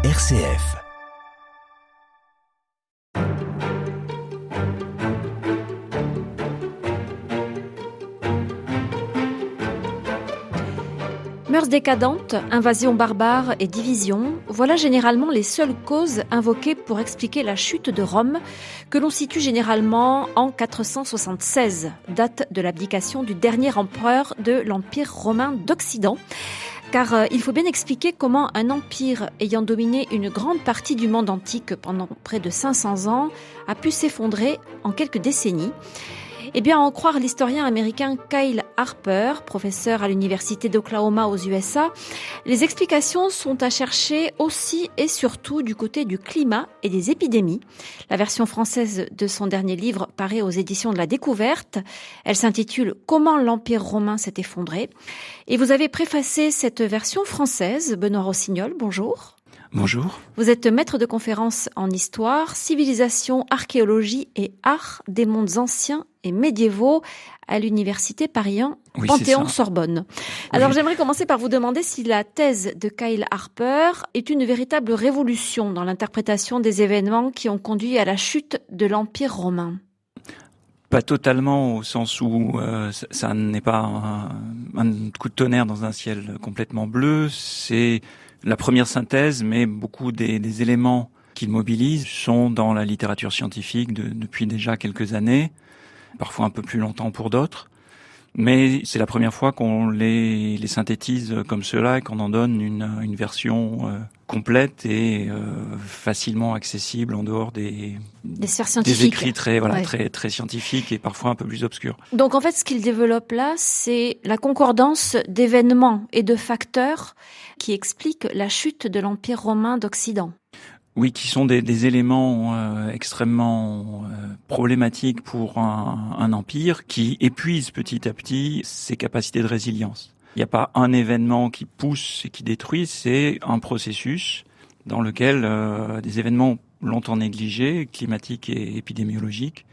RCF. Mœurs décadentes, invasion barbare et division, voilà généralement les seules causes invoquées pour expliquer la chute de Rome, que l'on situe généralement en 476, date de l'abdication du dernier empereur de l'Empire romain d'Occident. Car il faut bien expliquer comment un empire ayant dominé une grande partie du monde antique pendant près de 500 ans a pu s'effondrer en quelques décennies. Eh bien, à en croire l'historien américain Kyle Harper, professeur à l'université d'Oklahoma aux USA, les explications sont à chercher aussi et surtout du côté du climat et des épidémies. La version française de son dernier livre paraît aux éditions de la Découverte. Elle s'intitule « Comment l'Empire romain s'est effondré ». Et vous avez préfacé cette version française, Benoît Rossignol, bonjour. Bonjour. Vous êtes maître de conférences en histoire, civilisation, archéologie et art des mondes anciens et médiévaux à l'université Paris 1, Panthéon-Sorbonne. Alors j'aimerais commencer par vous demander si la thèse de Kyle Harper est une véritable révolution dans l'interprétation des événements qui ont conduit à la chute de l'Empire romain. Pas totalement, au sens où ça n'est pas un coup de tonnerre dans un ciel complètement bleu. C'est la première synthèse, mais beaucoup des éléments qu'il mobilise sont dans la littérature scientifique depuis déjà quelques années, parfois un peu plus longtemps pour d'autres. Mais c'est la première fois qu'on les synthétise comme cela et qu'on en donne une version complète et facilement accessible en dehors des sphères scientifiques. Des écrits très scientifiques et parfois un peu plus obscurs. Donc en fait, ce qu'il développe là, c'est la concordance d'événements et de facteurs qui expliquent la chute de l'Empire romain d'Occident. Oui, qui sont des éléments extrêmement problématiques pour un empire qui épuise petit à petit ses capacités de résilience. Il n'y a pas un événement qui pousse et qui détruit, c'est un processus dans lequel des événements longtemps négligés, climatiques et épidémiologiques,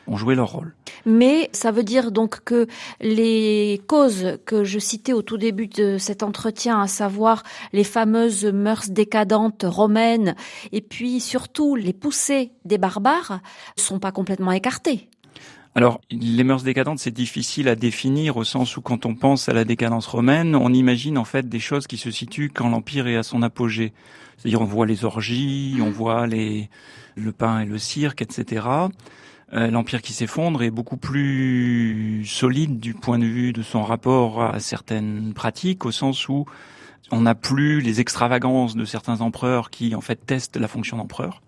ont joué leur rôle. Mais ça veut dire donc que les causes que je citais au tout début de cet entretien, à savoir les fameuses mœurs décadentes romaines et puis surtout les poussées des barbares, ne sont pas complètement écartées. Alors, les mœurs décadentes, c'est difficile à définir au sens où quand on pense à la décadence romaine, on imagine en fait des choses qui se situent quand l'Empire est à son apogée. C'est-à-dire on voit les orgies, on voit le pain et le cirque, etc. L'Empire qui s'effondre est beaucoup plus solide du point de vue de son rapport à certaines pratiques, au sens où on n'a plus les extravagances de certains empereurs qui, en fait, testent la fonction d'empereur.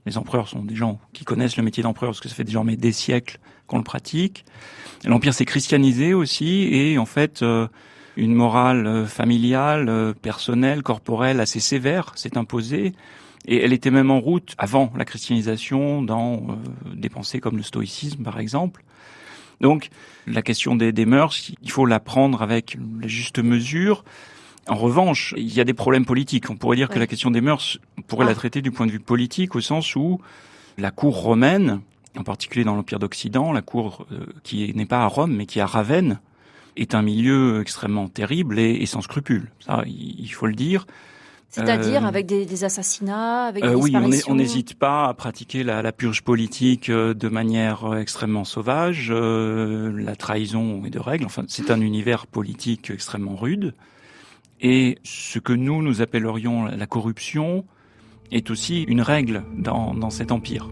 Les empereurs sont des gens qui connaissent le métier d'empereur parce que ça fait désormais des siècles qu'on le pratique. L'Empire s'est christianisé aussi et, en fait, une morale familiale, personnelle, corporelle assez sévère s'est imposée. Et elle était même en route, avant la christianisation, dans des pensées comme le stoïcisme, par exemple. Donc, la question des mœurs, il faut la prendre avec la juste mesure. En revanche, il y a des problèmes politiques. On pourrait dire que la question des mœurs, on pourrait la traiter du point de vue politique, au sens où la cour romaine, en particulier dans l'Empire d'Occident, la cour qui n'est pas à Rome, mais qui est à Ravenne, est un milieu extrêmement terrible et sans scrupules. Ça, il faut le dire. C'est-à-dire avec des assassinats, avec des disparitions. Oui, on n'hésite pas à pratiquer la purge politique de manière extrêmement sauvage. La trahison est de règle. Enfin, c'est un univers politique extrêmement rude. Et ce que nous appellerions la corruption est aussi une règle dans cet empire.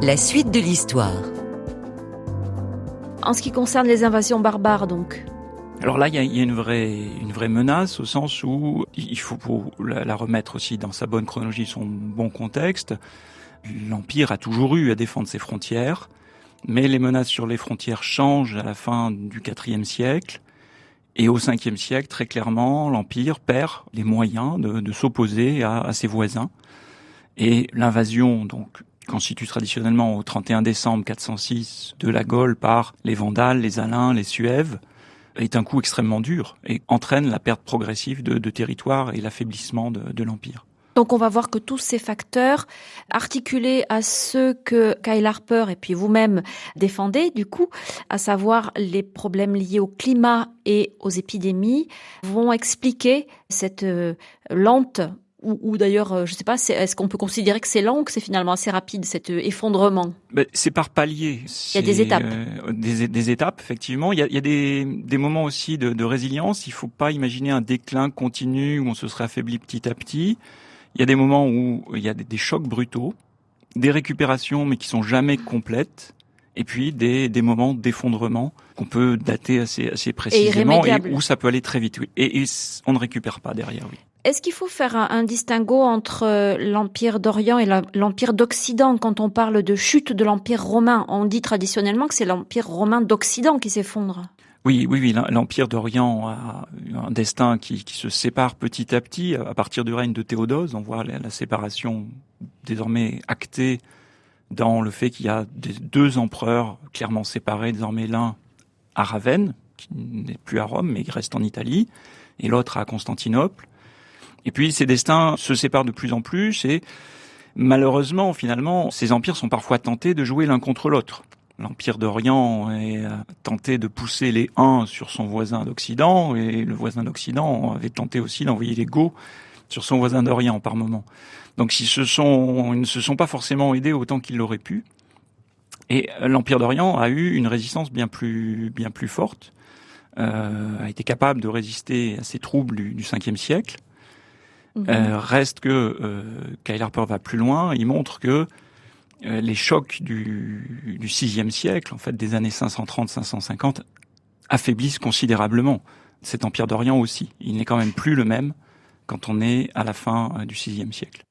La suite de l'histoire. En ce qui concerne les invasions barbares, donc. Alors là, il y a une vraie menace au sens où il faut pour la remettre aussi dans sa bonne chronologie, son bon contexte. L'Empire a toujours eu à défendre ses frontières, mais les menaces sur les frontières changent à la fin du IVe siècle. Et au Ve siècle, très clairement, l'Empire perd les moyens de s'opposer à ses voisins. Et l'invasion donc constitue traditionnellement au 31 décembre 406 de la Gaule par les Vandales, les Alains, les Suèves, est un coup extrêmement dur et entraîne la perte progressive de territoire et l'affaiblissement de l'Empire. Donc on va voir que tous ces facteurs, articulés à ceux que Kyle Harper et puis vous-même défendez, du coup, à savoir les problèmes liés au climat et aux épidémies, vont expliquer cette lente, ou d'ailleurs, je ne sais pas, est-ce qu'on peut considérer que c'est lent ou que c'est finalement assez rapide, cet effondrement ? C'est par paliers. Il y a des étapes. Des étapes, effectivement. Il y a des moments aussi de résilience. Il ne faut pas imaginer un déclin continu où on se serait affaibli petit à petit. Il y a des moments où il y a des chocs brutaux, des récupérations mais qui sont jamais complètes, et puis des moments d'effondrement qu'on peut dater assez précisément et où ça peut aller très vite. Oui. Et on ne récupère pas derrière. Oui. Est-ce qu'il faut faire un distinguo entre l'Empire d'Orient et l'Empire d'Occident quand on parle de chute de l'Empire romain ? On dit traditionnellement que c'est l'Empire romain d'Occident qui s'effondre. Oui, l'Empire d'Orient a un destin qui se sépare petit à petit. À partir du règne de Théodose, on voit la séparation désormais actée dans le fait qu'il y a deux empereurs clairement séparés, désormais l'un à Ravenne, qui n'est plus à Rome, mais qui reste en Italie, et l'autre à Constantinople. Et puis ces destins se séparent de plus en plus, et malheureusement, finalement, ces empires sont parfois tentés de jouer l'un contre l'autre. L'Empire d'Orient est tenté de pousser les Huns sur son voisin d'Occident, et le voisin d'Occident avait tenté aussi d'envoyer les Goths sur son voisin d'Orient par moment. Donc ils ne se sont pas forcément aidés autant qu'ils l'auraient pu. Et l'Empire d'Orient a eu une résistance bien plus forte, a été capable de résister à ces troubles du 5e siècle. Reste que Kyle Harper va plus loin, il montre que les chocs du 6e siècle, en fait des années 530-550, affaiblissent considérablement cet empire d'Orient aussi. Il n'est quand même plus le même quand on est à la fin du 6e siècle.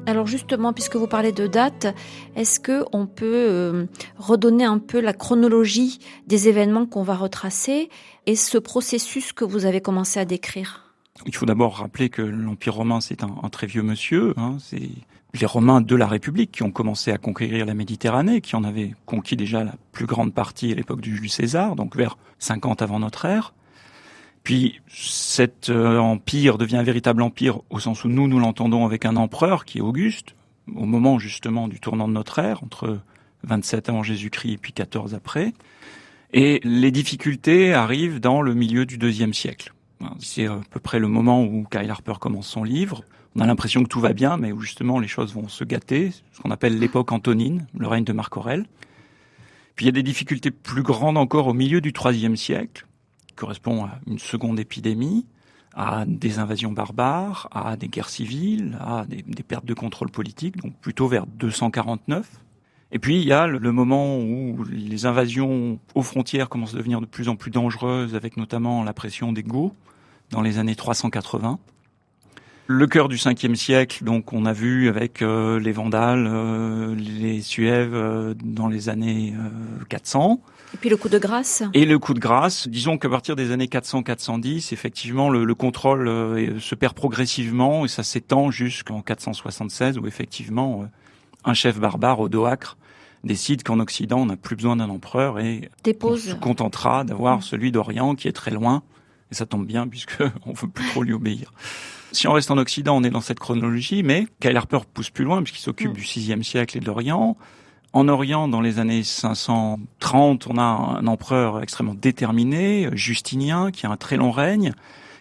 Alors justement, puisque vous parlez de date, est-ce que on peut redonner un peu la chronologie des événements qu'on va retracer et ce processus que vous avez commencé à décrire ? Il faut d'abord rappeler que l'Empire romain, c'est un très vieux monsieur. C'est les Romains de la République qui ont commencé à conquérir la Méditerranée, qui en avaient conquis déjà la plus grande partie à l'époque du Jules César, donc vers 50 avant notre ère. Puis cet empire devient un véritable empire au sens où nous l'entendons avec un empereur qui est Auguste, au moment justement du tournant de notre ère, entre 27 avant Jésus-Christ et puis 14 après. Et les difficultés arrivent dans le milieu du 2e siècle. C'est à peu près le moment où Kyle Harper commence son livre. On a l'impression que tout va bien, mais où justement les choses vont se gâter, ce qu'on appelle l'époque antonine, le règne de Marc Aurèle. Puis il y a des difficultés plus grandes encore au milieu du 3e siècle, correspond à une seconde épidémie, à des invasions barbares, à des guerres civiles, à des pertes de contrôle politique, donc plutôt vers 249. Et puis il y a le moment où les invasions aux frontières commencent à devenir de plus en plus dangereuses, avec notamment la pression des Goths dans les années 380. Le cœur du 5e siècle, donc on a vu avec les Vandales, les Suèves dans les années 400. Et puis le coup de grâce. Et le coup de grâce, disons qu'à partir des années 400-410, effectivement, le contrôle se perd progressivement et ça s'étend jusqu'en 476 où effectivement un chef barbare, Odoacre, décide qu'en Occident on n'a plus besoin d'un empereur et on se contentera d'avoir celui d'Orient qui est très loin. Et ça tombe bien puisqu'on ne veut plus trop lui obéir. Si on reste en Occident, on est dans cette chronologie, mais Kyle Harper pousse plus loin puisqu'il s'occupe du 6e siècle et de l'Orient. En Orient, dans les années 530, on a un empereur extrêmement déterminé, Justinien, qui a un très long règne,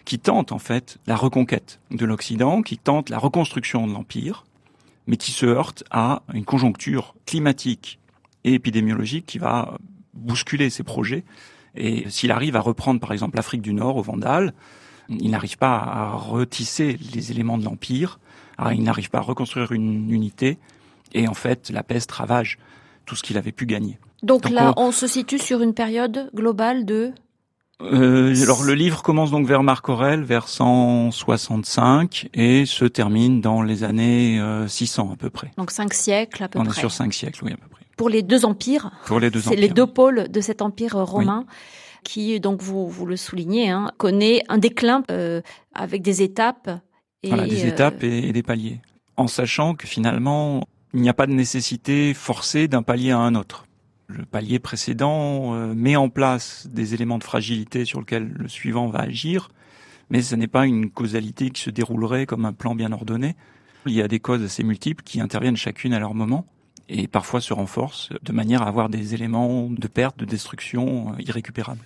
qui tente en fait la reconquête de l'Occident, qui tente la reconstruction de l'Empire, mais qui se heurte à une conjoncture climatique et épidémiologique qui va bousculer ses projets. Et s'il arrive à reprendre par exemple l'Afrique du Nord aux Vandales, Il n'arrive pas à retisser les éléments de l'Empire, il n'arrive pas à reconstruire une unité, et en fait, la peste ravage tout ce qu'il avait pu gagner. Donc là, on se situe sur une période globale de... Alors le livre commence donc vers Marc Aurèle, vers 165, et se termine dans les années 600 à peu près. Donc 5 siècles à peu près. On est sur 5 siècles, oui, à peu près. Pour les deux empires. C'est les deux pôles de cet empire romain. Oui. Qui, donc vous le soulignez, connaît un déclin avec des étapes. Des étapes et des paliers. En sachant que finalement, il n'y a pas de nécessité forcée d'un palier à un autre. Le palier précédent met en place des éléments de fragilité sur lesquels le suivant va agir, mais ce n'est pas une causalité qui se déroulerait comme un plan bien ordonné. Il y a des causes assez multiples qui interviennent chacune à leur moment et parfois se renforcent de manière à avoir des éléments de perte, de destruction irrécupérables.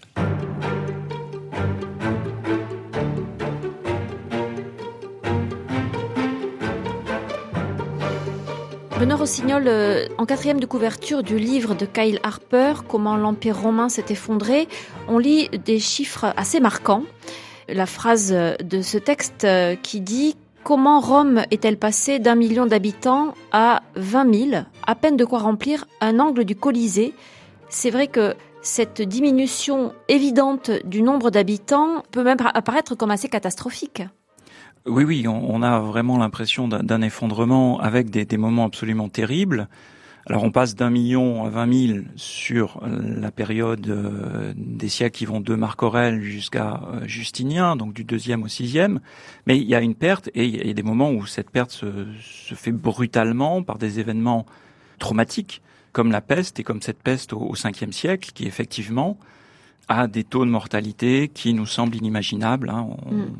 Benoît Rossignol, en 4e de couverture du livre de Kyle Harper, Comment l'Empire romain s'est effondré, on lit des chiffres assez marquants. La phrase de ce texte qui dit « Comment Rome est-elle passée d'1 million d'habitants à 20 000, à peine de quoi remplir un angle du Colisée ?» C'est vrai que cette diminution évidente du nombre d'habitants peut même apparaître comme assez catastrophique. Oui, on a vraiment l'impression d'un effondrement avec des moments absolument terribles. Alors on passe d'1 million à 20 000 sur la période des siècles qui vont de Marc Aurèle jusqu'à Justinien, donc du 2e au 6e. Mais il y a une perte et il y a des moments où cette perte se fait brutalement par des événements traumatiques, comme la peste et comme cette peste au 5e siècle, qui effectivement a des taux de mortalité qui nous semblent inimaginables.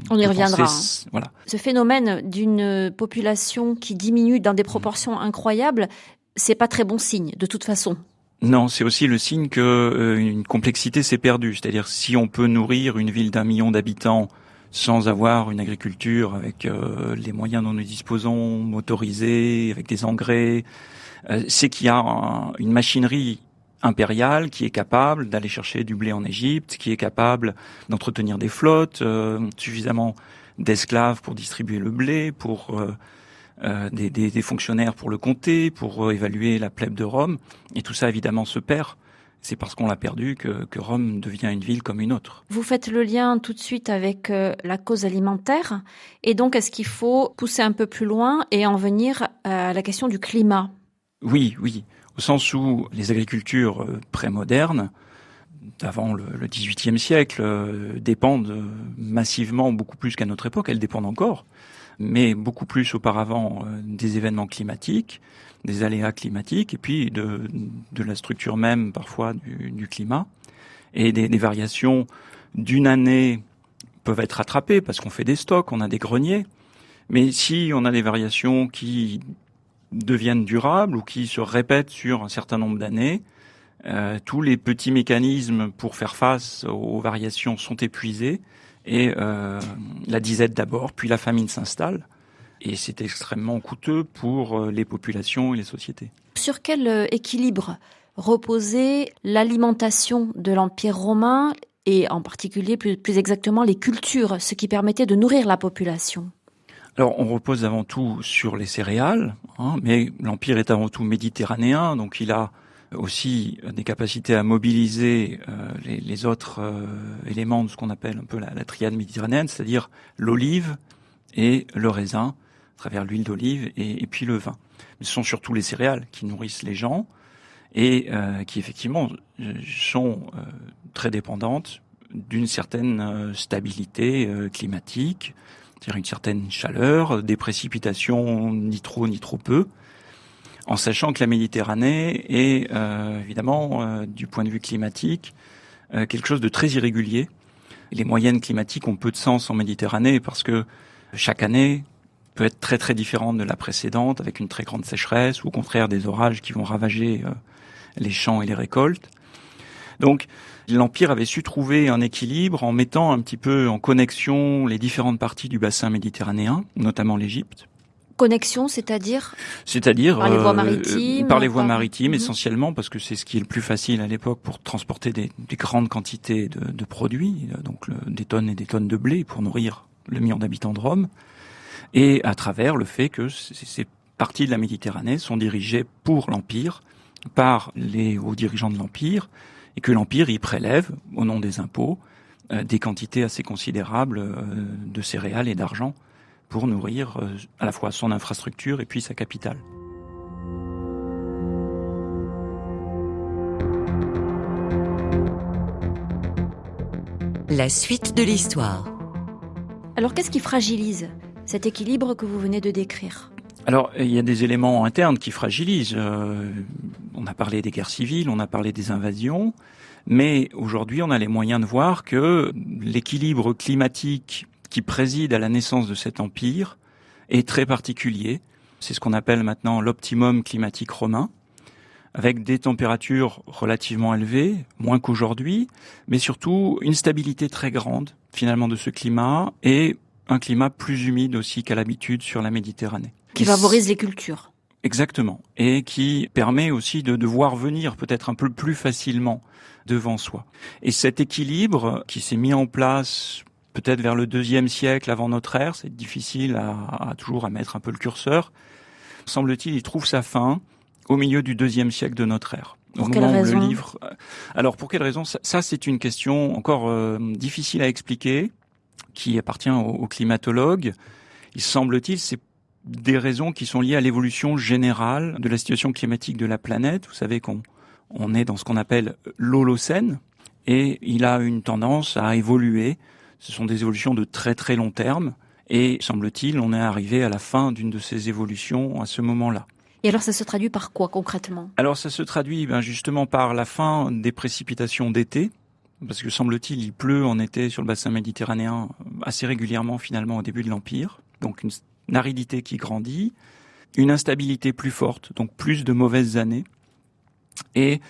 On y reviendra. Voilà. Ce phénomène d'une population qui diminue dans des proportions incroyables, c'est pas très bon signe, de toute façon. Non, c'est aussi le signe que une complexité s'est perdue. C'est-à-dire, si on peut nourrir une ville d'1 million d'habitants sans avoir une agriculture avec les moyens dont nous disposons, motorisés, avec des engrais, c'est qu'il y a une machinerie impériale qui est capable d'aller chercher du blé en Égypte, qui est capable d'entretenir des flottes, suffisamment d'esclaves pour distribuer le blé, pour des fonctionnaires pour le compter, pour évaluer la plèbe de Rome. Et tout ça, évidemment, se perd. C'est parce qu'on l'a perdu que Rome devient une ville comme une autre. Vous faites le lien tout de suite avec la cause alimentaire. Et donc, est-ce qu'il faut pousser un peu plus loin et en venir à la question du climat ? Oui. Au sens où les agricultures prémodernes, avant le XVIIIe siècle, dépendent massivement, beaucoup plus qu'à notre époque. Elles dépendent encore, mais beaucoup plus auparavant des événements climatiques, des aléas climatiques, et puis de la structure même parfois du climat. Et des variations d'une année peuvent être rattrapées parce qu'on fait des stocks, on a des greniers. Mais si on a des variations qui deviennent durables ou qui se répètent sur un certain nombre d'années, tous les petits mécanismes pour faire face aux variations sont épuisés et la disette d'abord, puis la famine s'installe et c'est extrêmement coûteux pour les populations et les sociétés. Sur quel équilibre reposait l'alimentation de l'Empire romain et en particulier plus exactement les cultures, ce qui permettait de nourrir la population ? Alors, on repose avant tout sur les céréales, mais l'Empire est avant tout méditerranéen, donc il a aussi des capacités à mobiliser les autres éléments de ce qu'on appelle un peu la triade méditerranéenne, c'est-à-dire l'olive et le raisin, à travers l'huile d'olive et puis le vin. Ce sont surtout les céréales qui nourrissent les gens et qui effectivement sont très dépendantes d'une certaine stabilité climatique, c'est-à-dire une certaine chaleur, des précipitations ni trop ni trop peu, en sachant que la Méditerranée est évidemment, du point de vue climatique, quelque chose de très irrégulier. Les moyennes climatiques ont peu de sens en Méditerranée parce que chaque année peut être très très différente de la précédente, avec une très grande sécheresse ou au contraire des orages qui vont ravager les champs et les récoltes. Donc, l'Empire avait su trouver un équilibre en mettant un petit peu en connexion les différentes parties du bassin méditerranéen, notamment l'Égypte, connexion, c'est-à-dire par les voies maritimes, par les voies maritimes essentiellement, parce que c'est ce qui est le plus facile à l'époque pour transporter des grandes quantités de produits, donc des tonnes et des tonnes de blé pour nourrir le million d'habitants de Rome, et à travers le fait que ces parties de la Méditerranée sont dirigées pour l'Empire par les hauts dirigeants de l'Empire, et que l'Empire y prélève, au nom des impôts, des quantités assez considérables de céréales et d'argent pour nourrir à la fois son infrastructure et puis sa capitale. La suite de l'histoire. Alors qu'est-ce qui fragilise cet équilibre que vous venez de décrire ? Alors, il y a des éléments internes qui fragilisent. On a parlé des guerres civiles, on a parlé des invasions, mais aujourd'hui, on a les moyens de voir que l'équilibre climatique qui préside à la naissance de cet empire est très particulier. C'est ce qu'on appelle maintenant l'optimum climatique romain, avec des températures relativement élevées, moins qu'aujourd'hui, mais surtout une stabilité très grande, finalement, de ce climat, et un climat plus humide aussi qu'à l'habitude sur la Méditerranée. Qui favorise les cultures. Exactement. Et qui permet aussi de voir venir peut-être un peu plus facilement devant soi. Et cet équilibre qui s'est mis en place peut-être vers le 2e siècle avant notre ère, c'est difficile à toujours à mettre un peu le curseur, semble-t-il, il trouve sa fin au milieu du 2e siècle de notre ère. Pour quelle raison ? Alors pour quelle raison ? Ça c'est une question encore difficile à expliquer, qui appartient aux climatologues. Il semble-t-il, c'est des raisons qui sont liées à l'évolution générale de la situation climatique de la planète. Vous savez qu'on est dans ce qu'on appelle l'Holocène, et il a une tendance à évoluer. Ce sont des évolutions de très très long terme, et semble-t-il, on est arrivé à la fin d'une de ces évolutions à ce moment-là. Et alors ça se traduit par quoi concrètement ? Alors ça se traduit justement par la fin des précipitations d'été, parce que semble-t-il, il pleut en été sur le bassin méditerranéen assez régulièrement finalement au début de l'Empire, donc une aridité qui grandit, une instabilité plus forte, donc plus de mauvaises années, et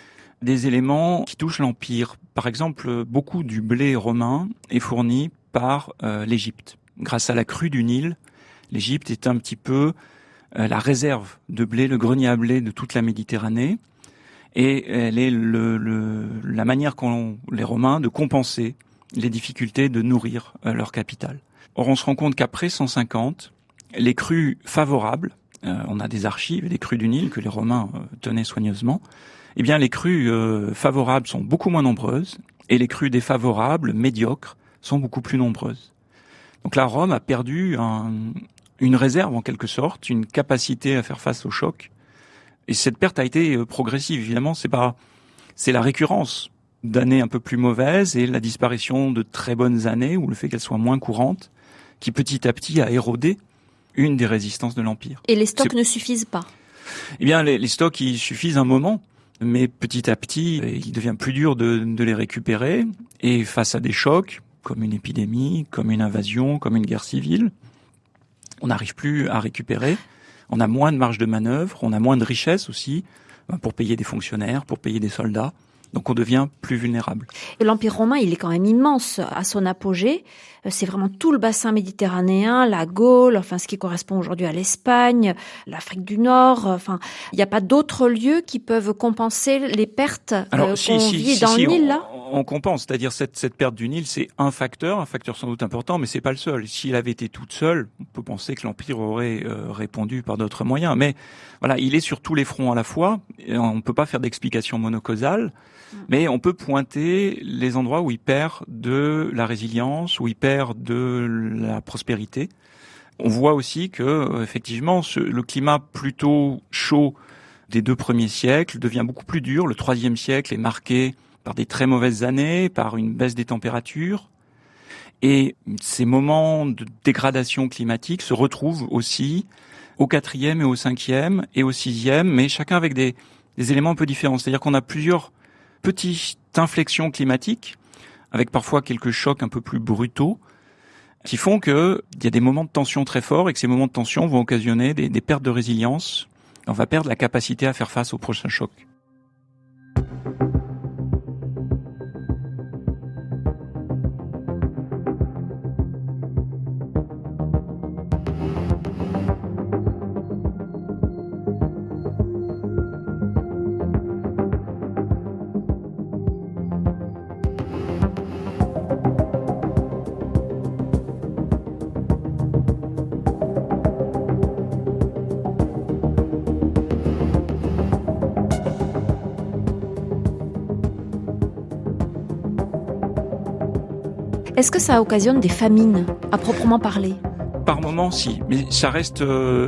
des éléments qui touchent l'Empire. Par exemple, beaucoup du blé romain est fourni par l'Égypte. Grâce à la crue du Nil, l'Égypte est un petit peu la réserve de blé, le grenier à blé de toute la Méditerranée, et elle est la manière qu'ont les Romains de compenser les difficultés de nourrir leur capitale. Or, on se rend compte qu'après 150, les crues favorables, on a des archives des crues du Nil que les Romains tenaient soigneusement, eh bien les crues favorables sont beaucoup moins nombreuses, et les crues défavorables, médiocres, sont beaucoup plus nombreuses. Donc là, Rome a perdu une réserve en quelque sorte, une capacité à faire face au choc. Et cette perte a été progressive, évidemment, c'est la récurrence d'années un peu plus mauvaises et la disparition de très bonnes années, ou le fait qu'elles soient moins courantes, qui petit à petit a érodé une des résistances de l'Empire. Et les stocks ne suffisent pas ? Eh bien, les stocks, ils suffisent un moment, mais petit à petit, il devient plus dur de les récupérer, et face à des chocs, comme une épidémie, comme une invasion, comme une guerre civile, on n'arrive plus à récupérer. On a moins de marge de manœuvre, on a moins de richesse aussi pour payer des fonctionnaires, pour payer des soldats. Donc on devient plus vulnérable. L'Empire romain, il est quand même immense à son apogée. C'est vraiment tout le bassin méditerranéen, la Gaule, enfin ce qui correspond aujourd'hui à l'Espagne, l'Afrique du Nord. Enfin, il n'y a pas d'autres lieux qui peuvent compenser les pertes qu'on vit dans le Nil, là ? On compense, c'est-à-dire cette perte du Nil, c'est un facteur sans doute important, mais c'est pas le seul. S'il avait été toute seule, on peut penser que l'Empire aurait répondu par d'autres moyens. Mais voilà, il est sur tous les fronts à la fois. Et on ne peut pas faire d'explication monocausale, mais on peut pointer les endroits où il perd de la résilience, où il perd de la prospérité. On voit aussi que, effectivement, le climat plutôt chaud des 2 premiers siècles devient beaucoup plus dur. Le 3e siècle est marqué par des très mauvaises années, par une baisse des températures. Et ces moments de dégradation climatique se retrouvent aussi au 4e et au 5e et au 6e, mais chacun avec des éléments un peu différents. C'est-à-dire qu'on a plusieurs petites inflexions climatiques, avec parfois quelques chocs un peu plus brutaux, qui font qu'il y a des moments de tension très forts et que ces moments de tension vont occasionner des pertes de résilience. On va perdre la capacité à faire face aux prochains chocs. Est-ce que ça occasionne des famines, à proprement parler ? Par moments, si, mais ça reste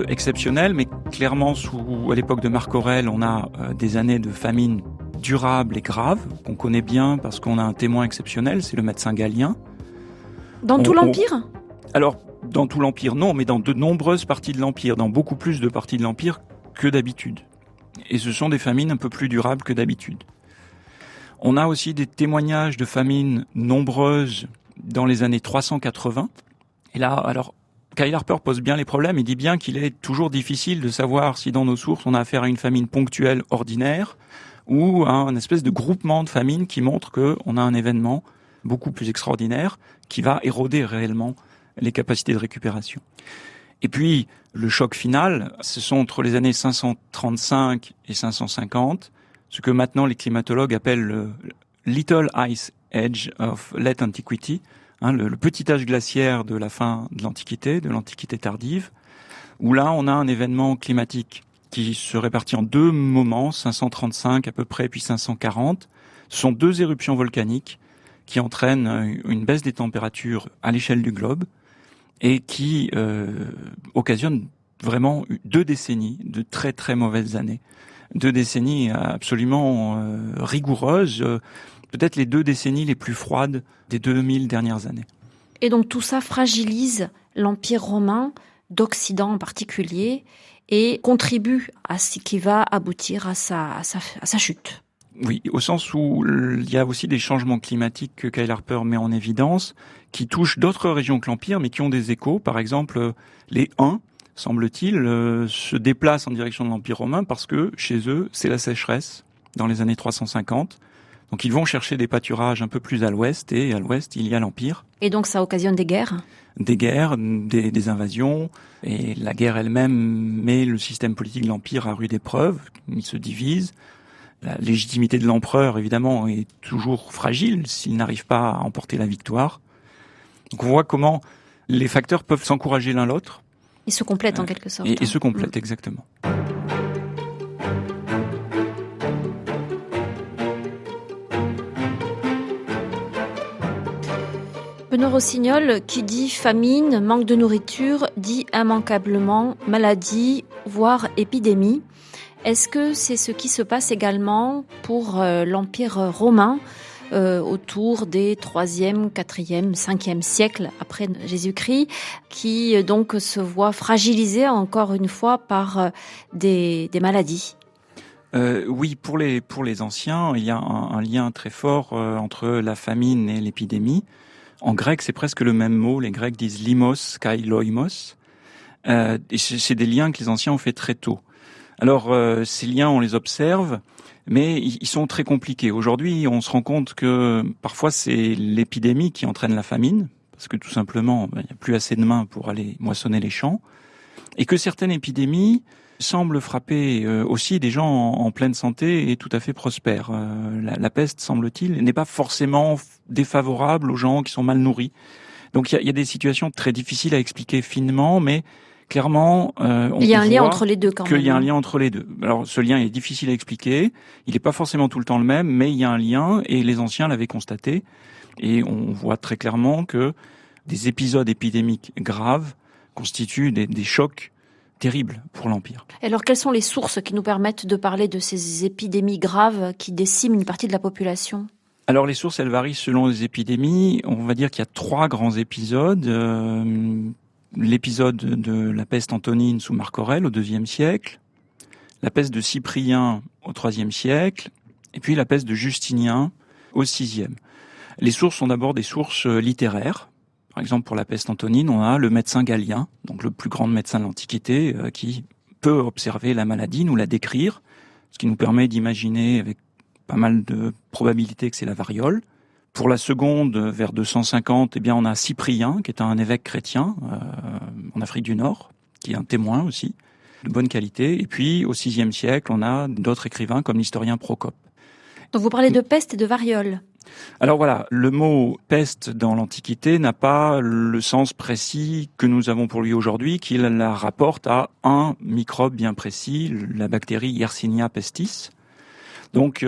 exceptionnel. Mais clairement, à l'époque de Marc Aurèle, on a des années de famine durable et grave, qu'on connaît bien parce qu'on a un témoin exceptionnel, c'est le médecin Galien. Dans tout l'Empire ? Alors, dans tout l'Empire, non, mais dans de nombreuses parties de l'Empire, dans beaucoup plus de parties de l'Empire que d'habitude. Et ce sont des famines un peu plus durables que d'habitude. On a aussi des témoignages de famines nombreuses dans les années 380. Et là, alors, Kyle Harper pose bien les problèmes. Il dit bien qu'il est toujours difficile de savoir si dans nos sources on a affaire à une famine ponctuelle ordinaire ou à un espèce de groupement de famines qui montre qu'on a un événement beaucoup plus extraordinaire qui va éroder réellement les capacités de récupération. Et puis, le choc final, ce sont entre les années 535 et 550, ce que maintenant les climatologues appellent le Little Ice Age of Late Antiquity, le petit âge glaciaire de la fin de l'Antiquité tardive, où là, on a un événement climatique qui se répartit en deux moments, 535 à peu près, puis 540. Ce sont deux éruptions volcaniques qui entraînent une baisse des températures à l'échelle du globe et qui occasionnent vraiment 2 décennies de très très mauvaises années. 2 décennies absolument rigoureuses, peut-être les 2 décennies les plus froides des 2000 dernières années. Et donc tout ça fragilise l'Empire romain, d'Occident en particulier, et contribue à ce qui va aboutir à sa chute. Oui, au sens où il y a aussi des changements climatiques que Kyle Harper met en évidence, qui touchent d'autres régions que l'Empire, mais qui ont des échos. Par exemple, les Huns, semble-t-il, se déplacent en direction de l'Empire romain parce que, chez eux, c'est la sécheresse dans les années 350. Donc ils vont chercher des pâturages un peu plus à l'ouest, et à l'ouest, il y a l'Empire. Et donc ça occasionne des guerres ? Des guerres, des invasions, et la guerre elle-même met le système politique de l'Empire à rude épreuve. Il se divise. La légitimité de l'empereur, évidemment, est toujours fragile s'il n'arrive pas à emporter la victoire. Donc on voit comment les facteurs peuvent s'encourager l'un l'autre. Ils se complètent en quelque sorte. Et se complètent, exactement. Benoît Rossignol, qui dit famine, manque de nourriture, dit immanquablement maladie, voire épidémie. Est-ce que c'est ce qui se passe également pour l'Empire romain autour des 3e, 4e, 5e siècles après Jésus-Christ, qui donc se voit fragilisé encore une fois par des maladies? Oui, pour les anciens, il y a un lien très fort entre la famine et l'épidémie. En grec, c'est presque le même mot. Les Grecs disent limos, kai loimos. Et c'est des liens que les anciens ont fait très tôt. Alors, ces liens, on les observe, mais ils sont très compliqués. Aujourd'hui, on se rend compte que parfois, c'est l'épidémie qui entraîne la famine, parce que tout simplement, il n'y a plus assez de mains pour aller moissonner les champs, et que certaines épidémies semblent frapper aussi des gens en pleine santé et tout à fait prospères. La peste, semble-t-il, n'est pas forcément défavorable aux gens qui sont mal nourris. Donc, il y a des situations très difficiles à expliquer finement, mais clairement, il y a un lien entre les deux quand même. Qu'il y a un lien entre les deux. Alors, ce lien est difficile à expliquer. Il n'est pas forcément tout le temps le même, mais il y a un lien et les anciens l'avaient constaté. Et on voit très clairement que des épisodes épidémiques graves constituent des chocs terribles pour l'Empire. Alors, quelles sont les sources qui nous permettent de parler de ces épidémies graves qui déciment une partie de la population ? Alors, les sources, elles varient selon les épidémies. On va dire qu'il y a 3 grands épisodes. L'épisode de la peste antonine sous Marc Aurèle au IIe siècle, la peste de Cyprien au IIIe siècle, et puis la peste de Justinien au VIe. Les sources sont d'abord des sources littéraires. Par exemple, pour la peste antonine, on a le médecin Galien, donc le plus grand médecin de l'Antiquité, qui peut observer la maladie, nous la décrire, ce qui nous permet d'imaginer avec pas mal de probabilité que c'est la variole. Pour la seconde, vers 250, eh bien, on a Cyprien, qui est un évêque chrétien en Afrique du Nord, qui est un témoin aussi, de bonne qualité. Et puis, au VIe siècle, on a d'autres écrivains comme l'historien Procope. Donc vous parlez de peste et de variole. Alors voilà, le mot peste dans l'Antiquité n'a pas le sens précis que nous avons pour lui aujourd'hui, qu'il la rapporte à un microbe bien précis, la bactérie Yersinia pestis. Donc,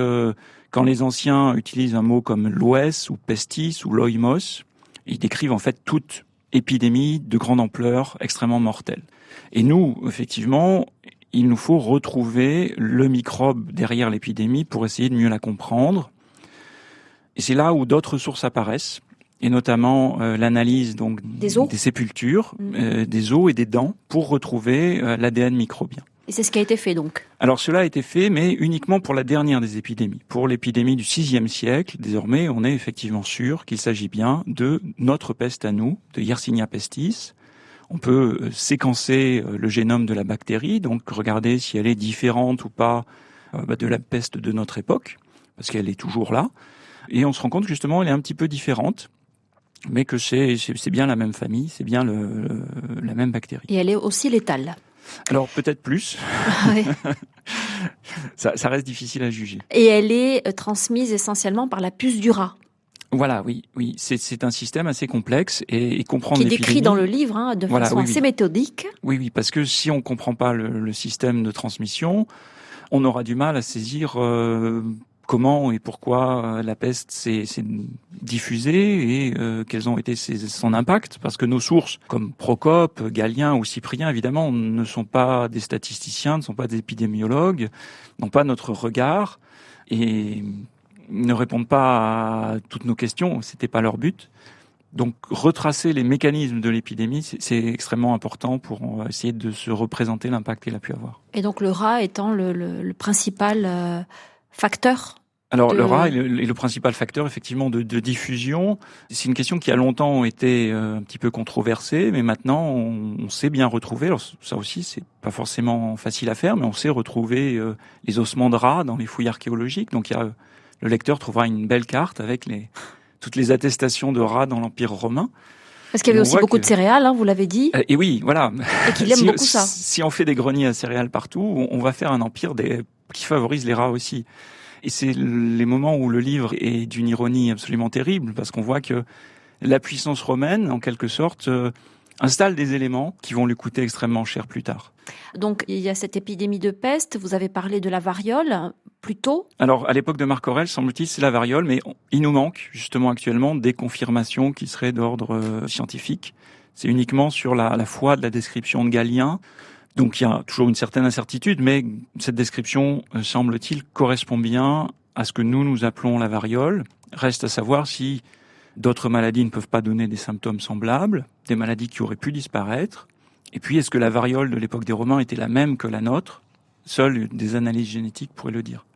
quand les anciens utilisent un mot comme loès ou pestis ou loimos, Ils décrivent en fait toute épidémie de grande ampleur, extrêmement mortelle. Et nous, effectivement, il nous faut retrouver le microbe derrière l'épidémie pour essayer de mieux la comprendre. Et c'est là où d'autres sources apparaissent, et notamment l'analyse donc des sépultures, des os et des dents, pour retrouver l'ADN microbien. Et c'est ce qui a été fait donc. Alors cela a été fait, mais uniquement pour la dernière des épidémies. Pour l'épidémie du VIe siècle, désormais, on est effectivement sûr qu'il s'agit bien de notre peste à nous, de Yersinia pestis. On peut séquencer le génome de la bactérie, donc regarder si elle est différente ou pas de la peste de notre époque, parce qu'elle est toujours là. Et on se rend compte que justement, elle est un petit peu différente, mais que c'est bien la même famille, c'est bien la même bactérie. Et elle est aussi létale. Alors peut-être plus. Oui. Ça reste difficile à juger. Et elle est transmise essentiellement par la puce du rat. Voilà, oui. C'est un système assez complexe et comprendre qui est décrit dans le livre de façon assez méthodique. Oui, parce que si on comprend pas le système de transmission, on aura du mal à saisir comment et pourquoi la peste s'est diffusée et quels ont été son impact. Parce que nos sources, comme Procope, Galien ou Cyprien, évidemment, ne sont pas des statisticiens, ne sont pas des épidémiologues, n'ont pas notre regard et ne répondent pas à toutes nos questions. C'était pas leur but. Donc, retracer les mécanismes de l'épidémie, c'est extrêmement important pour essayer de se représenter l'impact qu'elle a pu avoir. Et donc, le rat étant le principal facteur. Alors, le rat est le principal facteur, effectivement, de diffusion. C'est une question qui a longtemps été un petit peu controversée, mais maintenant, on sait bien retrouver. Alors, ça aussi, c'est pas forcément facile à faire, mais on sait retrouver les ossements de rats dans les fouilles archéologiques. Donc, le lecteur trouvera une belle carte avec toutes les attestations de rats dans l'Empire romain. Parce qu'il y avait aussi beaucoup de céréales, vous l'avez dit. Et oui, voilà. Et qu'il aime beaucoup ça. Si on fait des greniers à céréales partout, on va faire un empire qui favorise les rats aussi. Et c'est les moments où le livre est d'une ironie absolument terrible, parce qu'on voit que la puissance romaine, en quelque sorte, installe des éléments qui vont lui coûter extrêmement cher plus tard. Donc, il y a cette épidémie de peste, vous avez parlé de la variole, plus tôt. Alors, à l'époque de Marc Aurèle, semble-t-il, c'est la variole, mais il nous manque, justement, actuellement, des confirmations qui seraient d'ordre scientifique. C'est uniquement sur la foi de la description de Galien. Donc, il y a toujours une certaine incertitude, mais cette description, semble-t-il, correspond bien à ce que nous appelons la variole. Reste à savoir si d'autres maladies ne peuvent pas donner des symptômes semblables, des maladies qui auraient pu disparaître. Et puis, est-ce que la variole de l'époque des Romains était la même que la nôtre ? Seules des analyses génétiques pourraient le dire.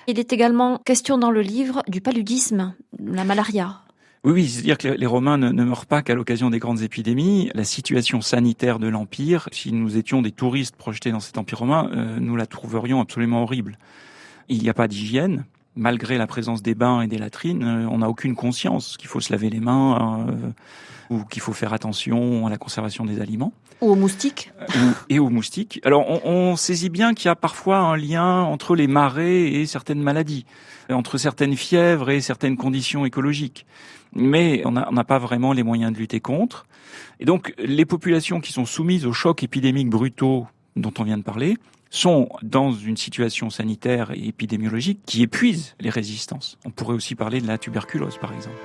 Il est également question dans le livre du paludisme, la malaria. Oui, c'est-à-dire que les Romains ne meurent pas qu'à l'occasion des grandes épidémies. La situation sanitaire de l'Empire, si nous étions des touristes projetés dans cet Empire romain, nous la trouverions absolument horrible. Il n'y a pas d'hygiène. Malgré la présence des bains et des latrines, on n'a aucune conscience qu'il faut se laver les mains ou qu'il faut faire attention à la conservation des aliments. Ou aux moustiques. Et aux moustiques. Alors, on saisit bien qu'il y a parfois un lien entre les marées et certaines maladies, entre certaines fièvres et certaines conditions écologiques. Mais on n'a pas vraiment les moyens de lutter contre. Et donc, les populations qui sont soumises aux chocs épidémiques brutaux dont on vient de parler sont dans une situation sanitaire et épidémiologique qui épuise les résistances. On pourrait aussi parler de la tuberculose, par exemple.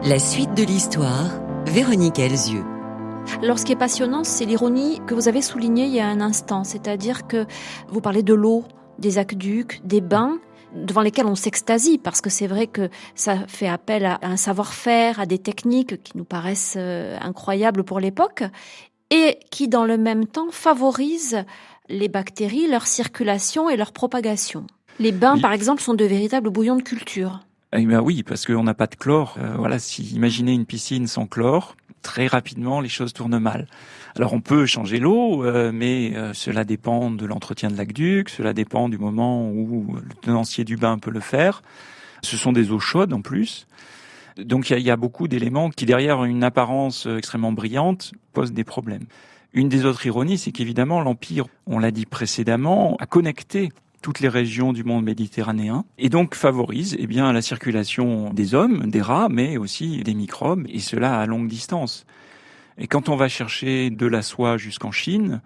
La suite de l'histoire, Véronique Elzieux. Alors, ce qui est passionnant, c'est l'ironie que vous avez soulignée il y a un instant. C'est-à-dire que vous parlez de l'eau, des aqueducs, des bains, devant lesquels on s'extasie, parce que c'est vrai que ça fait appel à un savoir-faire, à des techniques qui nous paraissent incroyables pour l'époque, et qui, dans le même temps, favorisent les bactéries, leur circulation et leur propagation. Les bains, par exemple, sont de véritables bouillons de culture. Eh bien oui, parce qu'on n'a pas de chlore. Imaginez une piscine sans chlore, très rapidement les choses tournent mal. Alors on peut changer l'eau, mais cela dépend de l'entretien de l'aqueduc, cela dépend du moment où le tenancier du bain peut le faire. Ce sont des eaux chaudes en plus. Donc il y a beaucoup d'éléments qui, derrière une apparence extrêmement brillante, posent des problèmes. Une des autres ironies, c'est qu'évidemment l'Empire, on l'a dit précédemment, a connecté toutes les régions du monde méditerranéen, et donc favorise la circulation des hommes, des rats, mais aussi des microbes, et cela à longue distance. Et quand on va chercher de la soie jusqu'en Chine,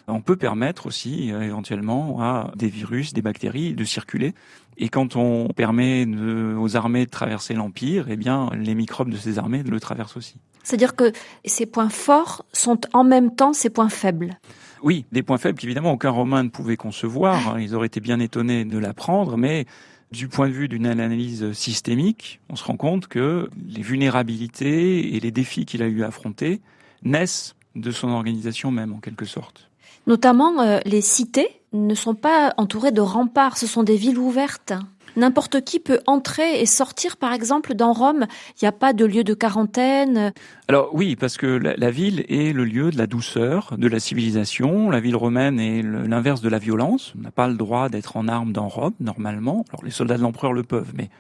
on peut permettre aussi éventuellement à des virus, des bactéries de circuler. Et quand on permet aux armées de traverser l'Empire, les microbes de ces armées le traversent aussi. C'est-à-dire que ces points forts sont en même temps ces points faibles. Oui, des points faibles qu'évidemment aucun Romain ne pouvait concevoir. Ils auraient été bien étonnés de l'apprendre, mais du point de vue d'une analyse systémique, on se rend compte que les vulnérabilités et les défis qu'il a eu à affronter naissent de son organisation même, en quelque sorte. Notamment, les cités ne sont pas entourées de remparts, ce sont des villes ouvertes. N'importe qui peut entrer et sortir, par exemple, dans Rome. Il n'y a pas de lieu de quarantaine. Alors oui, parce que la ville est le lieu de la douceur, de la civilisation. La ville romaine est l'inverse de la violence. On n'a pas le droit d'être en armes dans Rome, normalement. Alors les soldats de l'empereur le peuvent, mais